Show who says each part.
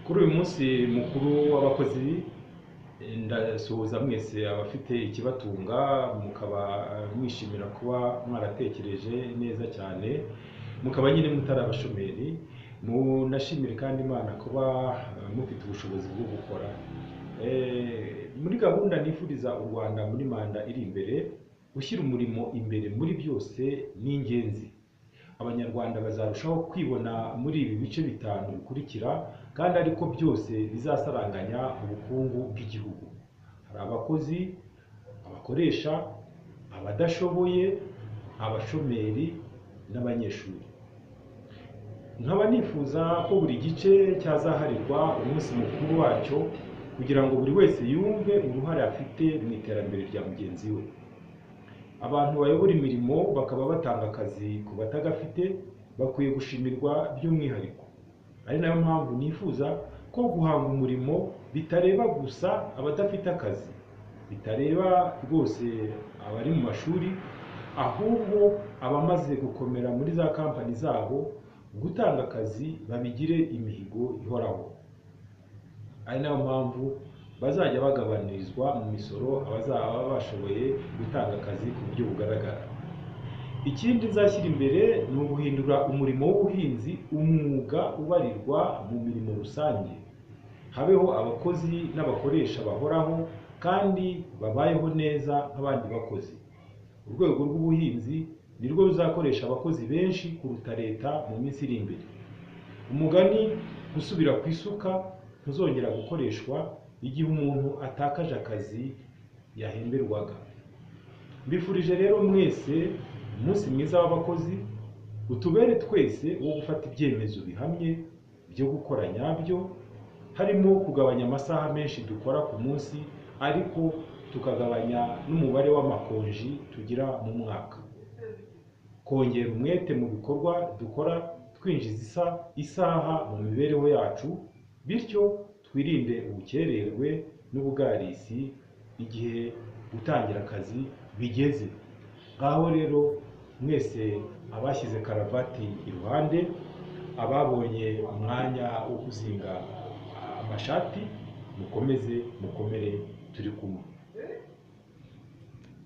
Speaker 1: Kuri uyu munsi mukuru w'abakozi ndasuhuza mwese abafite ikibatunga mukaba mwishimira kuba mwaratekereje neza cyane mukaba nyine mutari abashomeri. Munashimire kandi Imana kuba mufite ubushobozi bwo gukora. Muri gahunda nifuriza u Rwanda muri manda iri imbere, gushyira umurimo imbere muri byose ni ingenzi. Abanyarwanda bazarushaho kwibona muri ibi bice bitanu bikurikira, kandi ariko byose bizasaranganya ubukungu bw'igihugu. Hari abakozi, abakoresha, abadashoboye, abashomeri n'abanyeshuri. Nkaba nifuza ko buri gice cyazaharirwa umunsi mukuru wacyo kugira ngo buri wese yumve uruhare afite mu iterambere rya mugenzi we. Abantu bayobora imirimo bakaba batanga akazi ku batagafite bakwiye gushimirwa by'umwihariko. Ari nayo mpamvu nifuza ko guhanga umurimo bitareba gusa abadafite akazi, bitareba rwose abari mu mashuri, ahubwo abamaze gukomera muri za kampani zabo, gutanga akazi babigire imihigo ihoraho. Ari nayo mpamvu bazajya bagabanyirizwa mu misoro abazaba bashoboye gutanga akazi ku buryo bugaragara. Ikindi nzashyira imbere ni uguhindura umurimo w'ubuhinzi umwuga ubarirwa mu mirimo rusange. Habeho abakozi n'abakoresha bahoraho kandi babayeho neza nk'abandi bakozi. Urwego rw'ubuhinzi nirwo ruzakoresha abakozi benshi kuruta leta mu minsi iri imbere. Umugani gusubira ku isuka ntuzongera gukoreshwa igihe umuntu atakaje akazi yahemberwaga. Mbifurije rero mwese umunsi mwiza w'abakozi, utubere twese wo gufata ibyemezo bihamye byo gukora nyabyo, harimo kugabanya amasaha menshi dukora ku munsi, ariko tukagabanya n'umubare w'amakonji tugira mu mwaka. Kongera umwete mu bikorwa dukora, twinjiza isaha mu mibereho yacu, bityo twirinde ubukererwe n'ubugarisi igihe gutangira akazi bigeze. Ngaho rero mwese abashyize karavati iruhande, ababonye umwanya wo kuzinga amashati, mukomeze mukomere, turi kumwe.